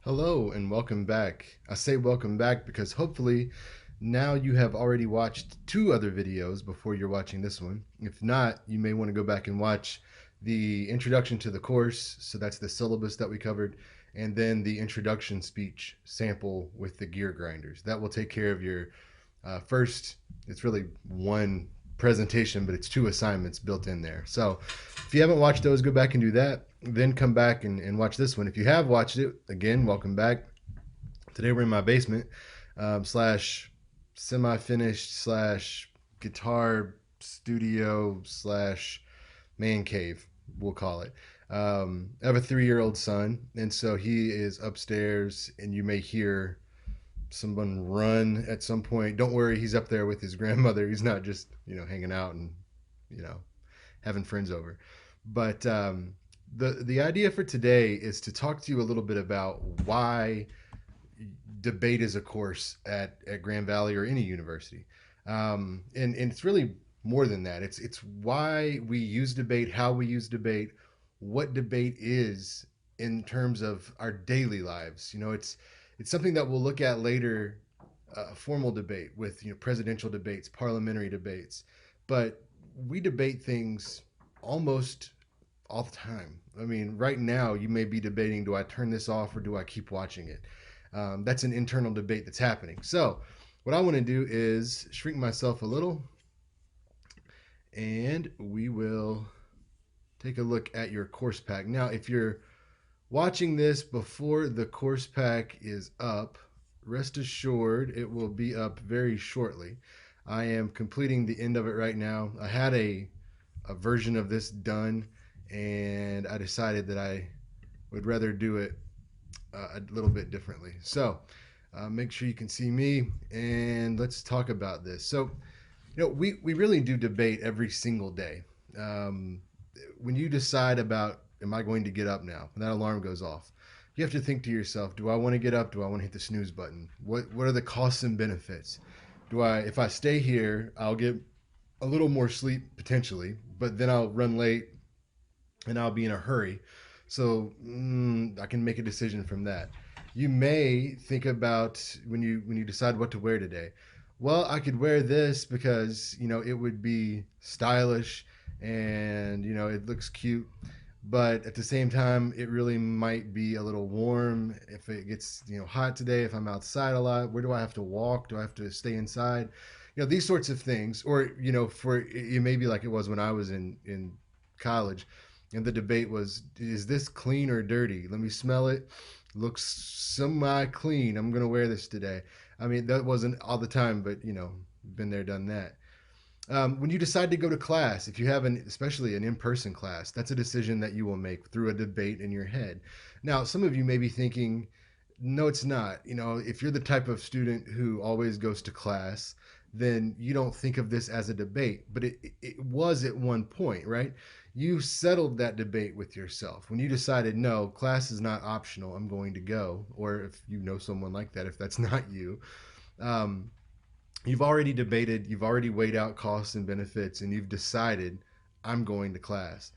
Hello and welcome back. I say welcome back because hopefully now you have already watched two other videos before you're watching this one. If not, you may want to go back and watch the introduction to the course. So that's the syllabus that we covered, and then the introduction speech sample with the gear grinders. That will take care of your first, it's really one presentation, but it's two assignments built in there. So if you haven't watched those, go back and do that. Then come back and watch this one. If you have watched it, again, welcome back. Today we're in my basement slash semi-finished slash guitar studio slash man cave, we'll call it. I have a 3-year-old son, and so he is upstairs, and you may hear someone run at some point. Don't worry, he's up there with his grandmother. He's not just hanging out and you know having friends over. But the idea for today is to talk to you a little bit about why debate is a course at Grand Valley or any university, and it's really more than that. It's why we use debate, how we use debate, what debate is in terms of our daily lives. It's something that we'll look at later, formal debate with presidential debates, parliamentary debates, but we debate things almost all the time. I mean, right now you may be debating: do I turn this off or do I keep watching it? That's an internal debate that's happening. So, what I want to do is shrink myself a little, and we will take a look at your course pack. Now, if you're watching this before the course pack is up, rest assured it will be up very shortly. I am completing the end of it right now. I had a version of this done, and I decided that I would rather do it a little bit differently. So make sure you can see me, and let's talk about this. So, we really do debate every single day. Um, when you decide about, am I going to get up now? When that alarm goes off, you have to think to yourself, do I want to get up? Do I want to hit the snooze button? What are the costs and benefits? If I stay here, I'll get a little more sleep potentially, but then I'll run late and I'll be in a hurry. So I can make a decision from that. You may think about when you decide what to wear today. Well, I could wear this because it would be stylish and it looks cute, but at the same time it really might be a little warm if it gets hot today. If I'm outside a lot, where do I have to walk? Do I have to stay inside? These sorts of things. Or for it may be like it was when I was in college, and the debate was, is this clean or dirty? Let me smell it. Looks semi clean. I'm gonna wear this today. I mean, that wasn't all the time, but been there, done that. When you decide to go to class, if you have especially an in-person class, that's a decision that you will make through a debate in your head. Now, some of you may be thinking, no, it's not. If you're the type of student who always goes to class, then you don't think of this as a debate, but it was at one point, right? You settled that debate with yourself when you decided, no, class is not optional, I'm going to go. Or if you know someone like that, if that's not you, um, you've already debated, you've already weighed out costs and benefits, and you've decided, I'm going to class.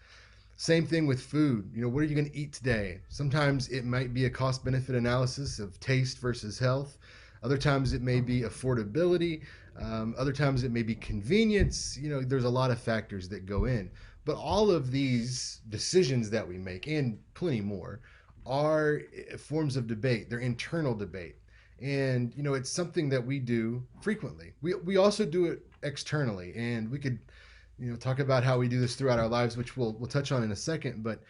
Same thing with food. What are you going to eat today? Sometimes it might be a cost benefit analysis of taste versus health. Other times it may be affordability. Other times it may be convenience. There's a lot of factors that go in. But all of these decisions that we make, and plenty more, are forms of debate. They're internal debate. And, it's something that we do frequently. We also do it externally. And we could talk about how we do this throughout our lives, which we'll touch on in a second. But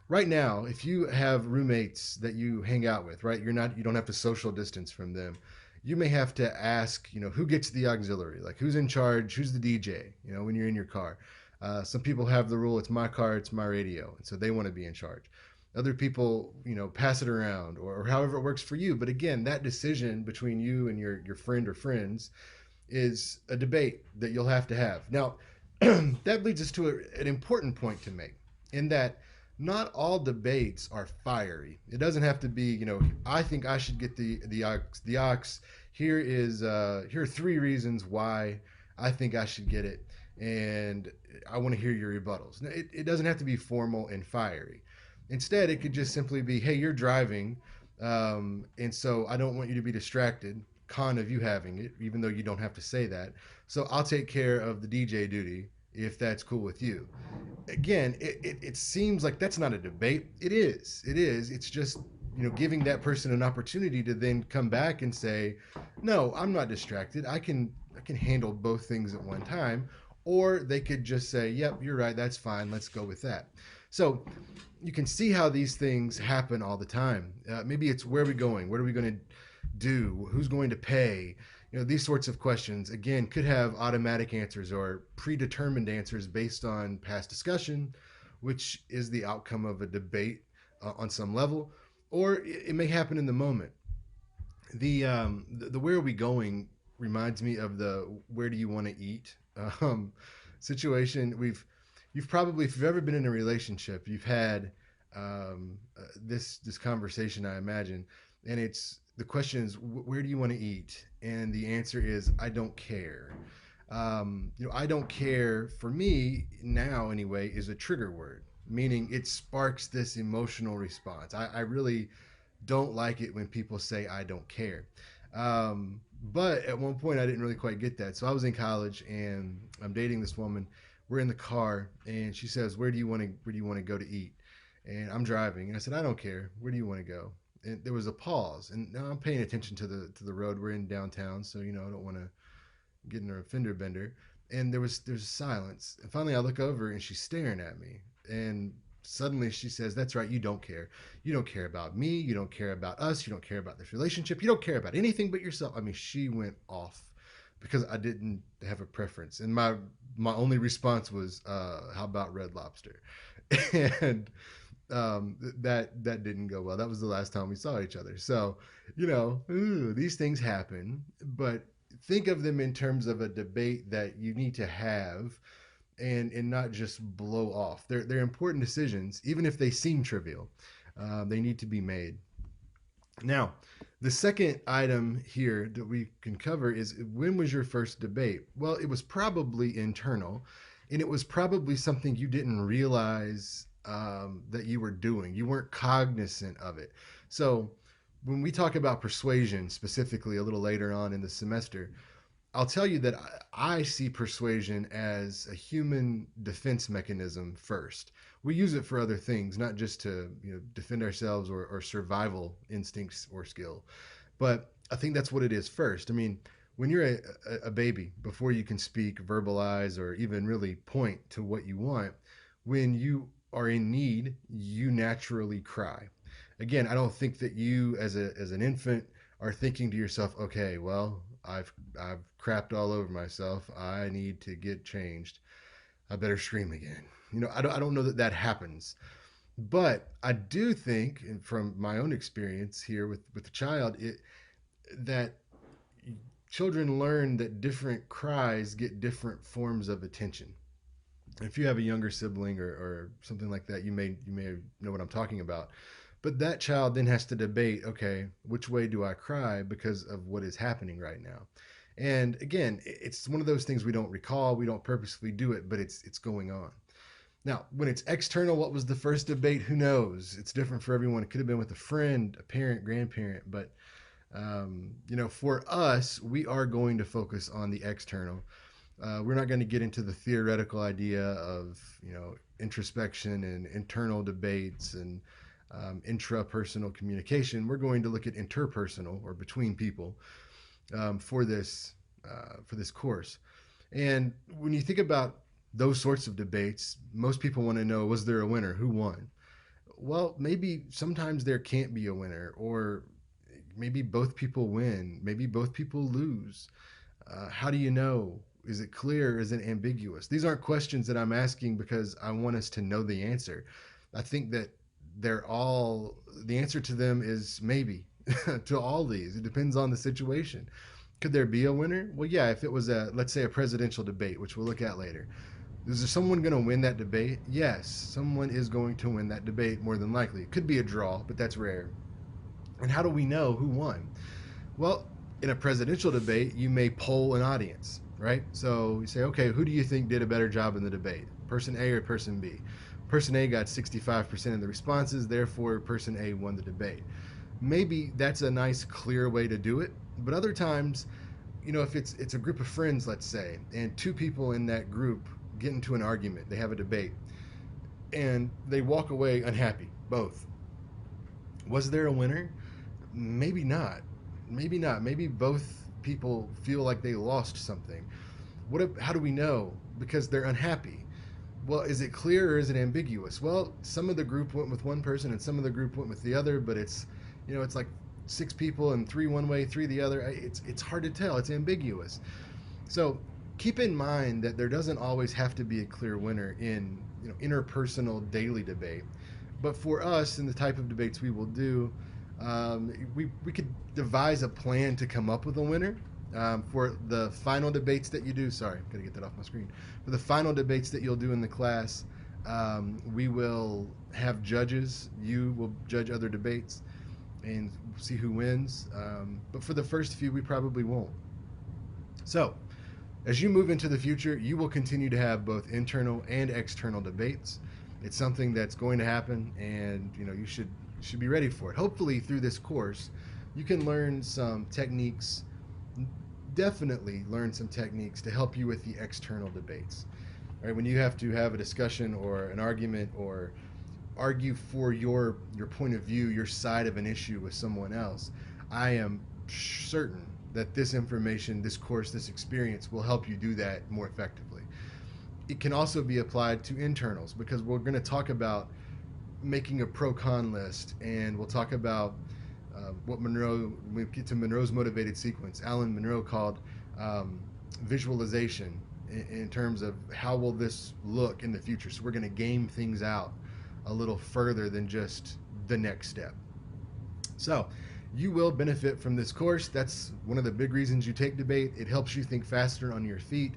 right now, if you have roommates that you hang out with, right, you don't have to social distance from them. You may have to ask, who gets the auxiliary, like who's in charge, who's the DJ, when you're in your car. Some people have the rule, it's my car, it's my radio, and so they want to be in charge. Other people, pass it around, or however it works for you. But again, that decision between you and your friend or friends is a debate that you'll have to have. Now, that leads us to an important point to make, in that not all debates are fiery. It doesn't have to be, I think I should get the ox. Here are 3 reasons why I think I should get it, and I want to hear your rebuttals. It doesn't have to be formal and fiery. Instead, it could just simply be, hey, you're driving. And so I don't want you to be distracted, con of you having it, even though you don't have to say that. So I'll take care of the DJ duty if that's cool with you. Again, it seems like that's not a debate. It is. It is. It's just, giving that person an opportunity to then come back and say, no, I'm not distracted. I can handle both things at one time. Or they could just say, yep, you're right. That's fine. Let's go with that. So you can see how these things happen all the time. Maybe it's, where are we going? What are we going to do? Who's going to pay? These sorts of questions, again, could have automatic answers or predetermined answers based on past discussion, which is the outcome of a debate on some level, or it may happen in the moment. The where are we going reminds me of the where do you want to eat um, situation. You've probably, if you've ever been in a relationship, you've had this conversation, I imagine, and it's, the question is, where do you want to eat? And the answer is, I don't care. I don't care, for me now anyway, is a trigger word, meaning it sparks this emotional response. I really don't like it when people say I don't care. But at one point, I didn't really quite get that. So I was in college and I'm dating this woman. We're in the car and she says, "Where do you want to go to eat?" And I'm driving and I said, "I don't care. Where do you want to go?" And there was a pause. And now I'm paying attention to the road. We're in downtown, so I don't want to get in a fender bender. And there's silence. And finally, I look over and she's staring at me. And suddenly she says, "That's right. You don't care. You don't care about me. You don't care about us. You don't care about this relationship. You don't care about anything but yourself." I mean, she went off because I didn't have a preference, and my only response was, "How about Red Lobster?" And that didn't go well. That was the last time we saw each other. So, these things happen, but think of them in terms of a debate that you need to have, and not just blow off. They're important decisions, even if they seem trivial. They need to be made. Now, the second item here that we can cover is, when was your first debate? Well, it was probably internal, and it was probably something you didn't realize that you were doing. You weren't cognizant of it. So, when we talk about persuasion specifically a little later on in the semester, I'll tell you that I see persuasion as a human defense mechanism first. We use it for other things, not just to defend ourselves, or survival instincts or skill. But I think that's what it is first. I mean, when you're a baby, before you can speak, verbalize, or even really point to what you want, when you are in need, you naturally cry. Again, I don't think that you, as an infant, are thinking to yourself, okay, well, I've crapped all over myself. I need to get changed. I better scream again. I don't know that that happens. But I do think, and from my own experience here with the child, that children learn that different cries get different forms of attention. If you have a younger sibling, or something like that, you may know what I'm talking about. But that child then has to debate, okay, which way do I cry because of what is happening right now? And again, it's one of those things we don't recall, we don't purposefully do it, but it's going on. Now, when it's external, what was the first debate? Who knows? It's different for everyone. It could have been with a friend, a parent, grandparent, but for us, we are going to focus on the external. We're not going to get into the theoretical idea of introspection and internal debates and intrapersonal communication. We're going to look at interpersonal, or between people, for this course. And when you think about those sorts of debates, most people want to know, was there a winner? Who won? Well, maybe sometimes there can't be a winner, or maybe both people win, maybe both people lose. How do you know? Is it clear? Is it ambiguous? These aren't questions that I'm asking because I want us to know the answer. I think that the answer to them is maybe. To all these, it depends on the situation. Could there be a winner? Well, yeah, if it was let's say, a presidential debate, which we'll look at later. Is there someone going to win that debate? Yes, someone is going to win that debate, more than likely. It could be a draw, but that's rare. And how do we know who won? Well, in a presidential debate, you may poll an audience, right? So you say, okay, who do you think did a better job in the debate? Person A or person B? Person A got 65% of the responses, therefore person A won the debate. maybe that's a nice, clear way to do it. But other times, if it's a group of friends, let's say, and two people in that group get into an argument, they have a debate, and they walk away unhappy, both. Was there a winner? Maybe not. Maybe not. Maybe both people feel like they lost something. How do we know? Because they're unhappy. Well, is it clear or is it ambiguous? Well, some of the group went with one person and some of the group went with the other, but it's like six people and three one way, three the other. It's hard to tell. It's ambiguous. So keep in mind that there doesn't always have to be a clear winner in interpersonal daily debate. But for us, in the type of debates we will do, we could devise a plan to come up with a winner. For the final debates that you do, sorry, gotta get that off my screen. For the final debates that you'll do in the class, we will have judges. You will judge other debates and see who wins. But for the first few, we probably won't. So, as you move into the future, you will continue to have both internal and external debates. It's something that's going to happen, and you should be ready for it. Hopefully, through this course, you can learn some techniques. Definitely learn some techniques to help you with the external debates. All right, when you have to have a discussion or an argument or argue for your point of view, your side of an issue with someone else, I am certain that this information, this course, this experience will help you do that more effectively. It can also be applied to internals because we're going to talk about making a pro-con list, and we'll talk about what Monroe, when we get to Monroe's motivated sequence, Alan Monroe called visualization in terms of how will this look in the future. So we're going to game things out a little further than just the next step. So you will benefit from this course. That's one of the big reasons you take debate. It helps you think faster on your feet.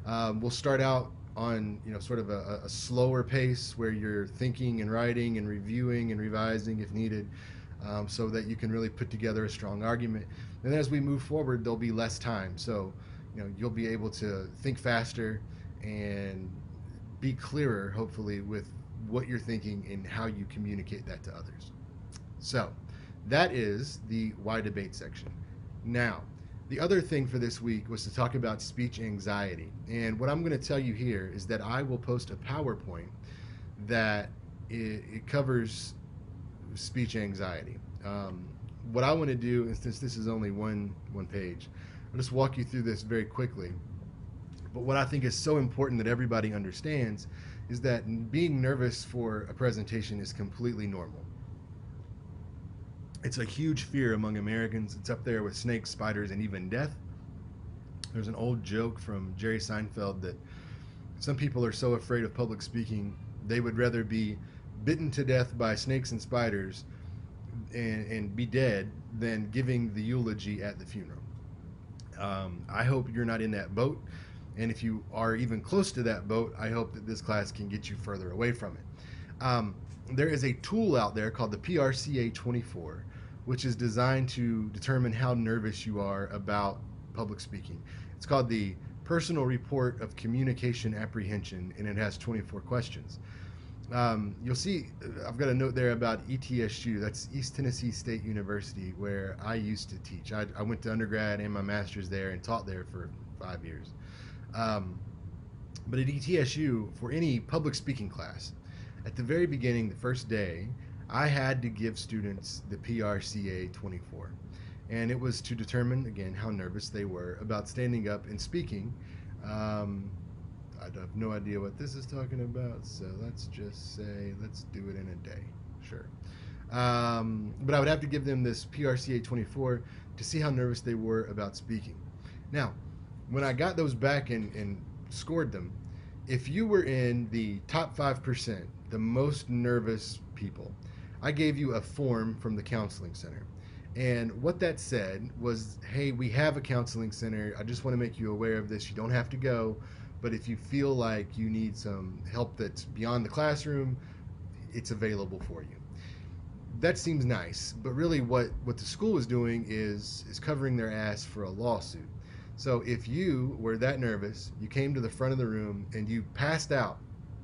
We'll start out on sort of a slower pace where you're thinking and writing and reviewing and revising if needed, so that you can really put together a strong argument. And as we move forward, there'll be less time, so you'll be able to think faster and be clearer, hopefully, with what you're thinking and how you communicate that to others. So that is the why debate section. Now, the other thing for this week was to talk about speech anxiety. And what I'm going to tell you here is that I will post a PowerPoint that it covers speech anxiety. What I want to do, and since this is only one page, I'll just walk you through this very quickly. But what I think is so important that everybody understands is that being nervous for a presentation is completely normal. It's a huge fear among Americans. It's up there with snakes, spiders, and even death. There's an old joke from Jerry Seinfeld that some people are so afraid of public speaking, they would rather be bitten to death by snakes and spiders and be dead than giving the eulogy at the funeral. I hope you're not in that boat. And if you are even close to that boat, I hope that this class can get you further away from it. There is a tool out there called the PRCA 24, which is designed to determine how nervous you are about public speaking. It's called the Personal Report of Communication Apprehension, and it has 24 questions. You'll see, I've got a note there about ETSU, that's East Tennessee State University, where I used to teach. I went to undergrad and my master's there and taught there for 5 years. But at ETSU, for any public speaking class, at the very beginning, the first day, I had to give students the PRCA 24. And it was to determine, again, how nervous they were about standing up and speaking. I have no idea what this is talking about, so let's just say, let's do it in a day. Sure. But I would have to give them this PRCA 24 to see how nervous they were about speaking. Now, when I got those back and scored them, if you were in the top 5%, the most nervous people, I gave you a form from the counseling center. And what that said was, hey, we have a counseling center. I just want to make you aware of this. You don't have to go, but if you feel like you need some help that's beyond the classroom, it's available for you. That seems nice, but really what the school is doing is covering their ass for a lawsuit. So if you were that nervous, you came to the front of the room and you passed out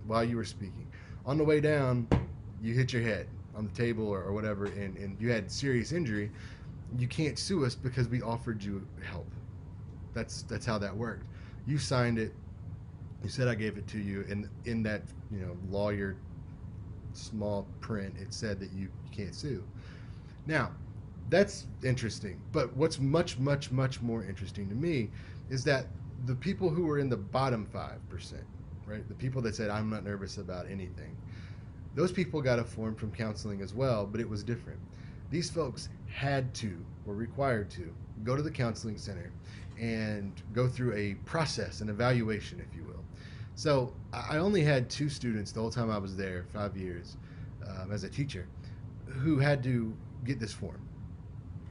while you were speaking, on the way down, you hit your head. on the table or whatever, and you had serious injury, you can't sue us because we offered you help. That's how that worked. You signed it. You said I gave it to you, and in that lawyer small print, it said that you can't sue. Now, that's interesting. But what's much, much, much more interesting to me is that the people who were in the bottom 5%, right? The people that said, I'm not nervous about anything, those people got a form from counseling as well, but it was different. These folks had to, or required to, go to the counseling center and go through a process, an evaluation, if you will. So I only had 2 students the whole time I was there, 5 years, as a teacher, who had to get this form.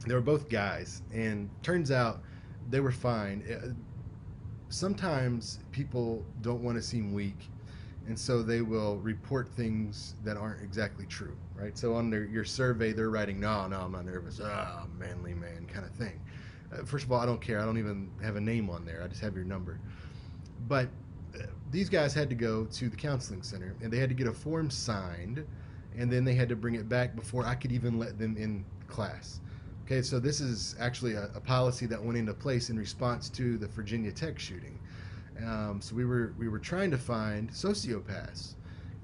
They were both guys, and turns out they were fine. Sometimes people don't want to seem weak, and so they will report things that aren't exactly true, right? So on your survey, they're writing, no, no, I'm not nervous, manly man kind of thing. First of all, I don't care. I don't even have a name on there. I just have your number. But these guys had to go to the counseling center, and they had to get a form signed, and then they had to bring it back before I could even let them in class. Okay, so this is actually a policy that went into place in response to the Virginia Tech shooting. So we were trying to find sociopaths,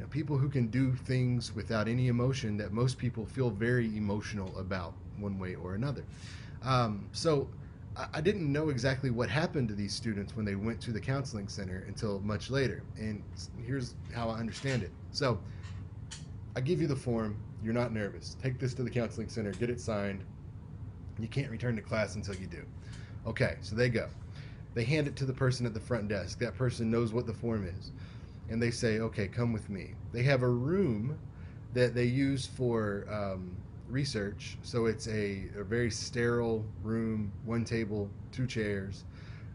people who can do things without any emotion that most people feel very emotional about one way or another. So I didn't know exactly what happened to these students when they went to the counseling center until much later. And here's how I understand it. So I give you the form. You're not nervous. Take this to the counseling center. Get it signed. You can't return to class until you do. Okay, so they go. They hand it to the person at the front desk. That person knows what the form is. And they say, okay, come with me. They have a room that they use for research. So it's a very sterile room, 1 table, 2 chairs,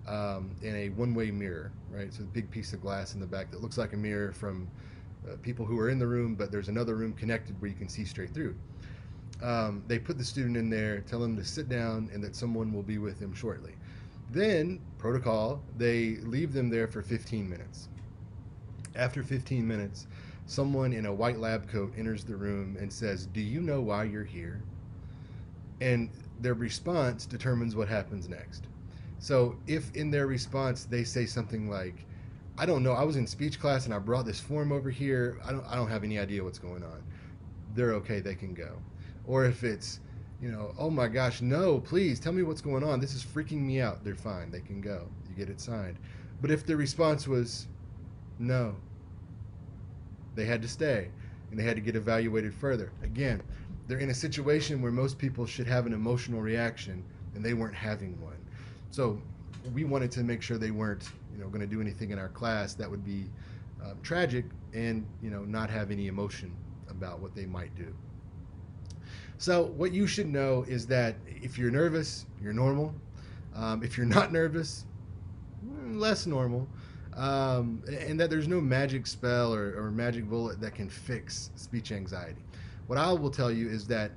and a one-way mirror, right? So a big piece of glass in the back that looks like a mirror from people who are in the room, but there's another room connected where you can see straight through. They put the student in there, tell him to sit down, and that someone will be with him shortly. Then, protocol, they leave them there for 15 minutes. After 15 minutes, someone in a white lab coat enters the room and says, do you know why you're here? And their response determines what happens next. So if in their response they say something like, I don't know, I was in speech class and I brought this form over here, I don't have any idea what's going on, they're okay, they can go. Or if it's, oh my gosh, no, please tell me what's going on, this is freaking me out, they're fine, they can go. You get it signed. But if the response was no, they had to stay and they had to get evaluated further. Again, they're in a situation where most people should have an emotional reaction and they weren't having one. So we wanted to make sure they weren't going to do anything in our class that would be tragic and not have any emotion about what they might do. So what you should know is that if you're nervous, you're normal. If you're not nervous, less normal. And that there's no magic spell or magic bullet that can fix speech anxiety. What I will tell you is that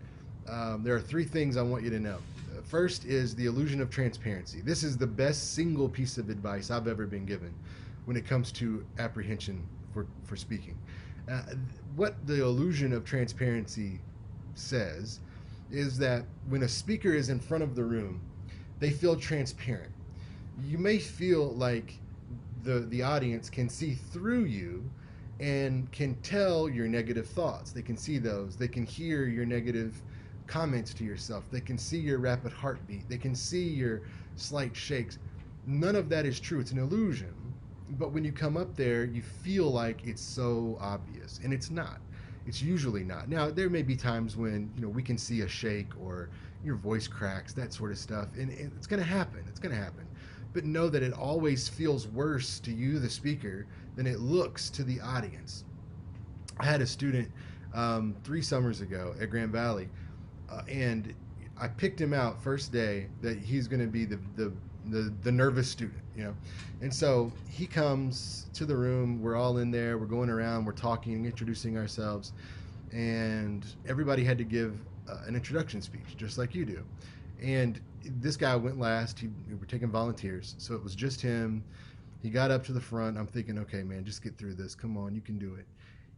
there are 3 things I want you to know. First is the illusion of transparency. This is the best single piece of advice I've ever been given when it comes to apprehension for speaking. What the illusion of transparency says is that when a speaker is in front of the room, they feel transparent. You may feel like the audience can see through you and can tell your negative thoughts. They can see those. They can hear your negative comments to yourself. They can see your rapid heartbeat. They can see your slight shakes. None of that is true. It's an illusion. But when you come up there, you feel like it's so obvious, and it's not. It's usually not. Now, there may be times when we can see a shake or your voice cracks, that sort of stuff, and it's going to happen. It's going to happen. But know that it always feels worse to you, the speaker, than it looks to the audience. I had a student 3 summers ago at Grand Valley, and I picked him out first day that he's going to be the nervous student, And so he comes to the room, we're all in there, we're going around, we're talking, introducing ourselves, and everybody had to give an introduction speech, just like you do. And this guy went last. We were taking volunteers, so it was just him. He got up to the front. I'm thinking, okay, man, just get through this. Come on, you can do it.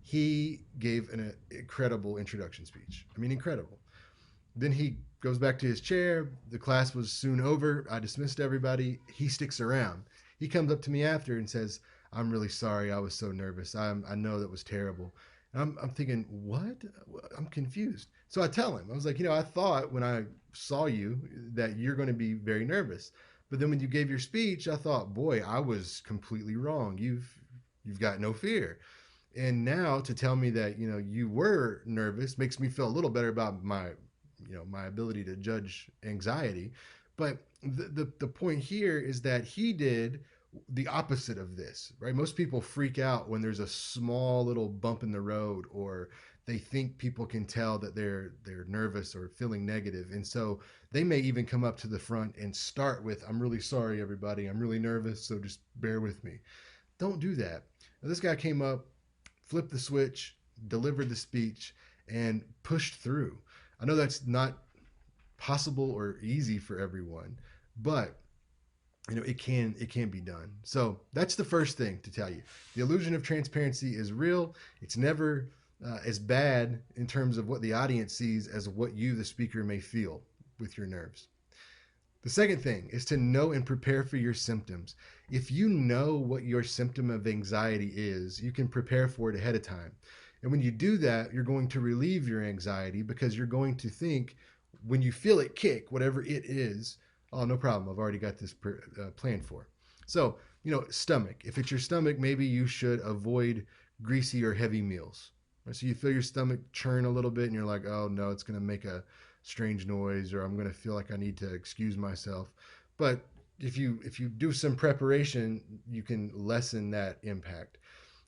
He gave an incredible introduction speech. I mean, incredible. Then he goes back to his chair. The class was soon over. I dismissed everybody. He sticks around. He comes up to me after and says, "I'm really sorry. I was so nervous. I know that was terrible." And I'm thinking, what? I'm confused. So I tell him, I was like, I thought when I saw you that you're going to be very nervous. But then when you gave your speech, I thought, boy, I was completely wrong. You've got no fear. And now to tell me that you were nervous makes me feel a little better about my ability to judge anxiety. But the point here is that he did the opposite of this, right? Most people freak out when there's a small little bump in the road, or they think people can tell that they're nervous or feeling negative, and so they may even come up to the front and start with, "I'm really sorry, everybody. I'm really nervous, so just bear with me." Don't do that. Now, this guy came up, flipped the switch, delivered the speech, and pushed through. I know that's not possible or easy for everyone, but it can be done. So that's the first thing to tell you. The illusion of transparency is real. It's never as bad in terms of what the audience sees as what you, the speaker, may feel with your nerves. The second thing is to know and prepare for your symptoms. If you know what your symptom of anxiety is, you can prepare for it ahead of time. And when you do that, you're going to relieve your anxiety, because you're going to think, when you feel it kick, whatever it is, "Oh, no problem. I've already got this planned for." So, stomach. If it's your stomach, maybe you should avoid greasy or heavy meals. Right? So you feel your stomach churn a little bit and you're like, "Oh no, it's going to make a strange noise," or "I'm going to feel like I need to excuse myself." But if you do some preparation, you can lessen that impact.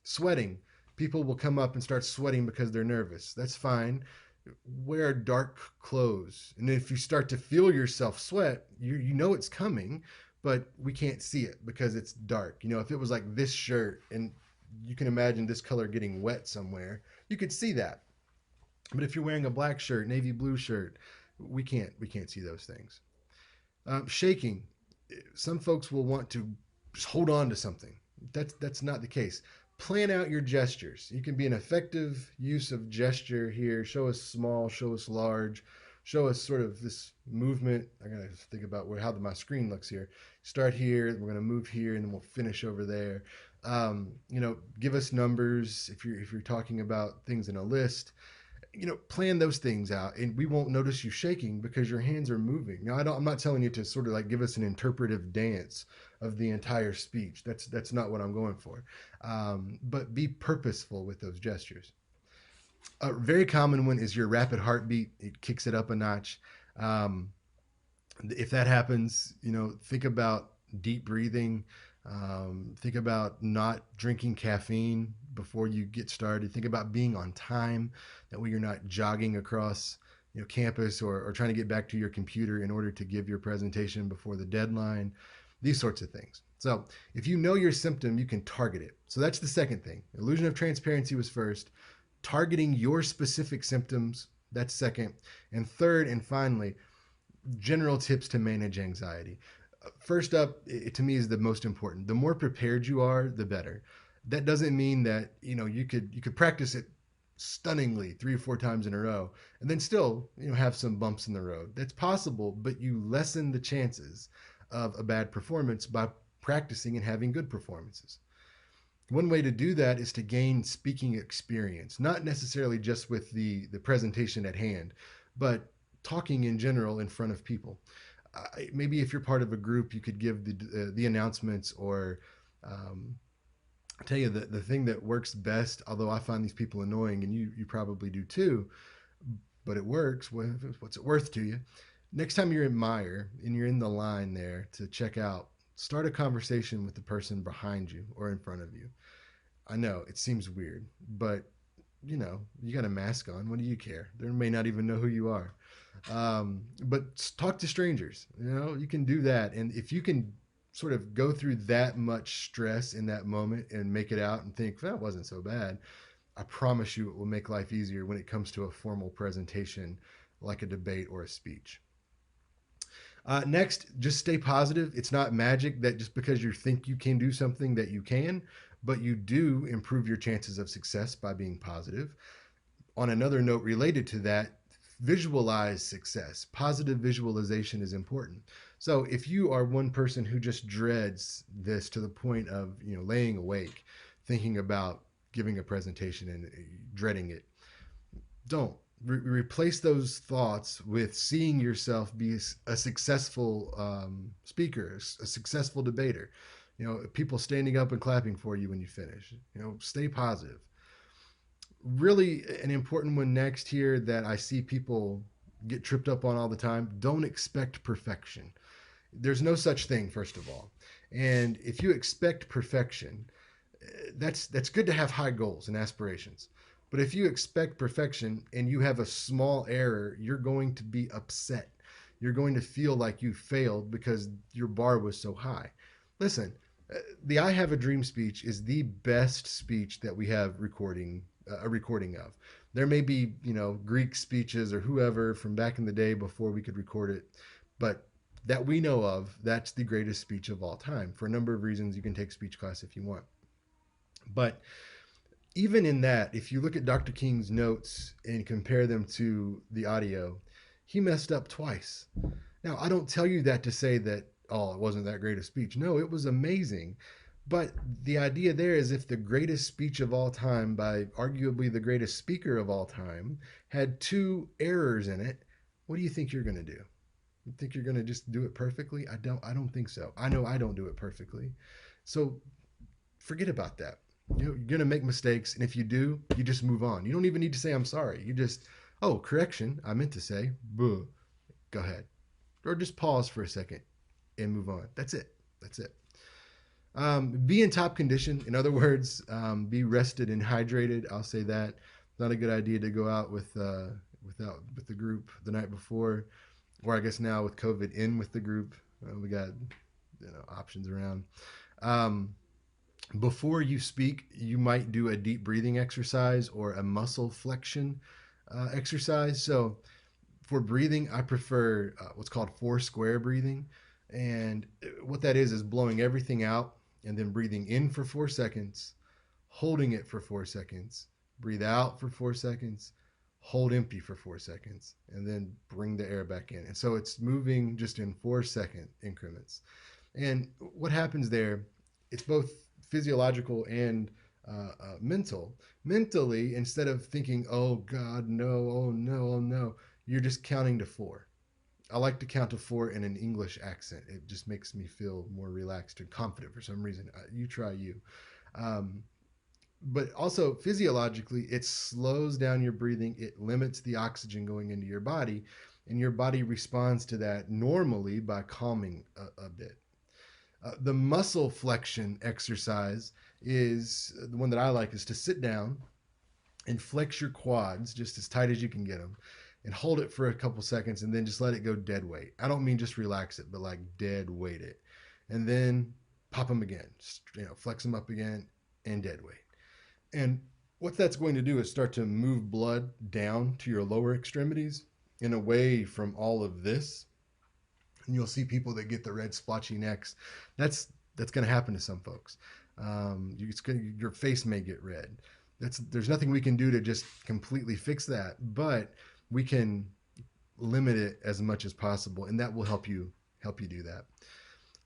Sweating. People will come up and start sweating because they're nervous. That's fine. Wear dark clothes. And if you start to feel yourself sweat, you know it's coming, but we can't see it because it's dark. If it was like this shirt and you can imagine this color getting wet somewhere, you could see that. But if you're wearing a black shirt, navy blue shirt, we can't see those things. Shaking. Some folks will want to just hold on to something. That's not the case. Plan out your gestures. You can be an effective use of gesture here. Show us small, show us large, show us sort of this movement. I gotta think about how my screen looks here. Start here, we're gonna move here, and then we'll finish over there. Give us numbers if you're talking about things in a list. Plan those things out, and we won't notice you shaking because your hands are moving. Now, I'm not telling you to sort of like give us an interpretive dance of the entire speech. That's not what I'm going for. But be purposeful with those gestures. A very common one is your rapid heartbeat. It kicks it up a notch. Um, if that happens, think about deep breathing. Think about not drinking caffeine before you get started. Think about being on time. That way you're not jogging across campus, or trying to get back to your computer in order to give your presentation before the deadline. These sorts of things. So if you know your symptom, you can target it. So that's the second thing. Illusion of transparency was first. Targeting your specific symptoms, that's second. And third and finally, general tips to manage anxiety. First up, to me, is the most important. The more prepared you are, the better. That doesn't mean that you could practice it stunningly 3 or 4 times in a row and then still have some bumps in the road. That's possible, but you lessen the chances of a bad performance by practicing and having good performances. One way to do that is to gain speaking experience, not necessarily just with the presentation at hand, but talking in general in front of people. Maybe if you're part of a group, you could give the announcements, or I'll tell you the thing that works best, although I find these people annoying, and you probably do too, but it works. What's it worth to you? Next time you're in Meijer and you're in the line there to check out, start a conversation with the person behind you or in front of you. I know it seems weird, but you got a mask on. What do you care? They may not even know who you are. But talk to strangers. You can do that. And if you can sort of go through that much stress in that moment and make it out and think, that wasn't so bad, I promise you it will make life easier when it comes to a formal presentation like a debate or a speech. Next, just stay positive. It's not magic that just because you think you can do something that you can, but you do improve your chances of success by being positive. On another note related to that, visualize success. Positive visualization is important. So if you are one person who just dreads this to the point of, laying awake, thinking about giving a presentation and dreading it, don't. Replace those thoughts with seeing yourself be a successful speaker, a successful debater. People standing up and clapping for you when you finish. Stay positive. Really, an important one next here that I see people get tripped up on all the time: don't expect perfection. There's no such thing, first of all. And if you expect perfection, that's good to have high goals and aspirations. But if you expect perfection and you have a small error, you're going to be upset. You're going to feel like you failed because your bar was so high. Listen, the I Have a Dream speech is the best speech that we have a recording of. There may be, Greek speeches or whoever from back in the day before we could record it, but that we know of, that's the greatest speech of all time. For a number of reasons, you can take speech class if you want. But even in that, if you look at Dr. King's notes and compare them to the audio, he messed up twice. Now, I don't tell you that to say that, oh, it wasn't that great a speech. No, it was amazing. But the idea there is, if the greatest speech of all time by arguably the greatest speaker of all time had two errors in it, what do you think you're going to do? You think you're going to just do it perfectly? I don't think so. I know I don't do it perfectly. So forget about that. You're going to make mistakes, and if you do, you just move on. You don't even need to say I'm sorry. You just, oh, correction, I meant to say, buh. Go ahead. Or just pause for a second and move on. That's it. That's it. Be in top condition. In other words, be rested and hydrated. I'll say that. Not a good idea to go out with the group the night before, or I guess now with COVID in with the group. We got options around. Before you speak, you might do a deep breathing exercise or a muscle flexion exercise. So for breathing, I prefer what's called 4 square breathing. And what that is blowing everything out and then breathing in for 4 seconds, holding it for 4 seconds, breathe out for 4 seconds, hold empty for 4 seconds, and then bring the air back in. And so it's moving just in 4 second increments. And what happens there, it's both physiological and mental. Mentally, instead of thinking, oh God, no, oh no, oh no, you're just counting to 4. I like to count to 4 in an English accent. It just makes me feel more relaxed and confident for some reason. You try you. But also physiologically, it slows down your breathing. It limits the oxygen going into your body, and your body responds to that normally by calming a bit. The muscle flexion exercise is the one that I like, is to sit down and flex your quads just as tight as you can get them and hold it for a couple seconds and then just let it go dead weight. I don't mean just relax it, but like dead weight it. And then pop them again, flex them up again and dead weight. And what that's going to do is start to move blood down to your lower extremities and away from all of this. And you'll see people that get the red splotchy necks. That's going to happen to some folks. Your face may get red. There's nothing we can do to just completely fix that, but we can limit it as much as possible, and that will help you do that.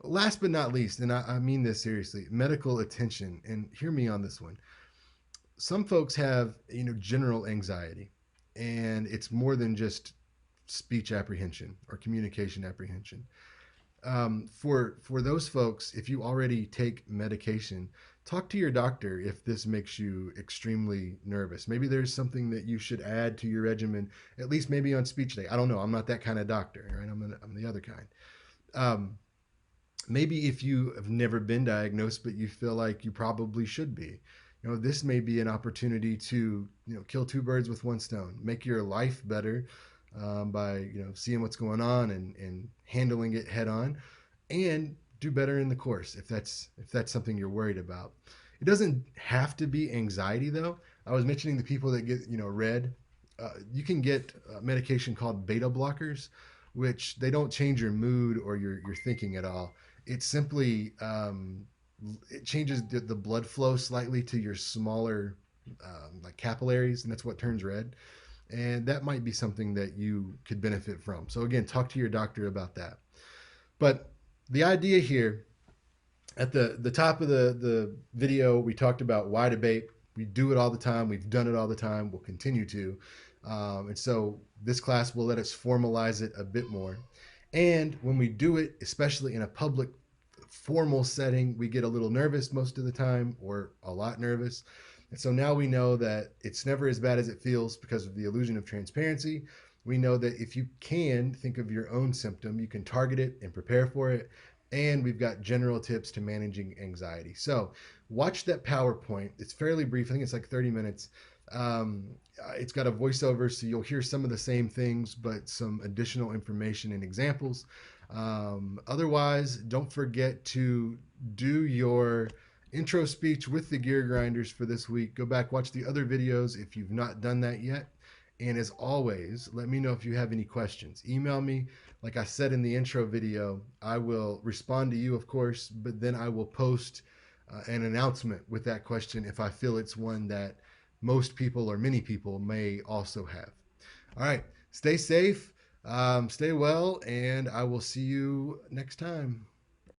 Last but not least, and I mean this seriously, medical attention. And hear me on this one. Some folks have general anxiety, and it's more than just speech apprehension or communication apprehension. For those folks, if you already take medication, talk to your doctor if this makes you extremely nervous. Maybe there's something that you should add to your regimen, at least maybe on speech day. I don't know. I'm not that kind of doctor, right? I'm the other kind. Maybe if you have never been diagnosed, but you feel like you probably should be, this may be an opportunity to, kill 2 birds with 1 stone, make your life better by, seeing what's going on and handling it head on, and do better in the course if that's something you're worried about. It doesn't have to be anxiety though. I was mentioning the people that get red. You can get medication called beta blockers, which they don't change your mood or your thinking at all. It simply it changes the blood flow slightly to your smaller like capillaries, and that's what turns red. And that might be something that you could benefit from. So again, talk to your doctor about that. But the idea here at the top of the video, we talked about why debate. We do it all the time. We've done it all the time. We'll continue to. And so this class will let us formalize it a bit more. And when we do it, especially in a public formal setting, we get a little nervous most of the time, or a lot nervous. And so now we know that it's never as bad as it feels because of the illusion of transparency. We know that if you can think of your own symptom, you can target it and prepare for it. And we've got general tips to managing anxiety. So watch that PowerPoint. It's fairly brief. I think it's like 30 minutes. It's got a voiceover, so you'll hear some of the same things, but some additional information and examples. Otherwise, don't forget to do your intro speech with the gear grinders for this week. Go back, watch the other videos if you've not done that yet. And as always, let me know if you have any questions. Email me. Like I said in the intro video, I will respond to you, of course, but then I will post an announcement with that question if I feel it's one that most people or many people may also have. All right, stay safe, stay well, and I will see you next time.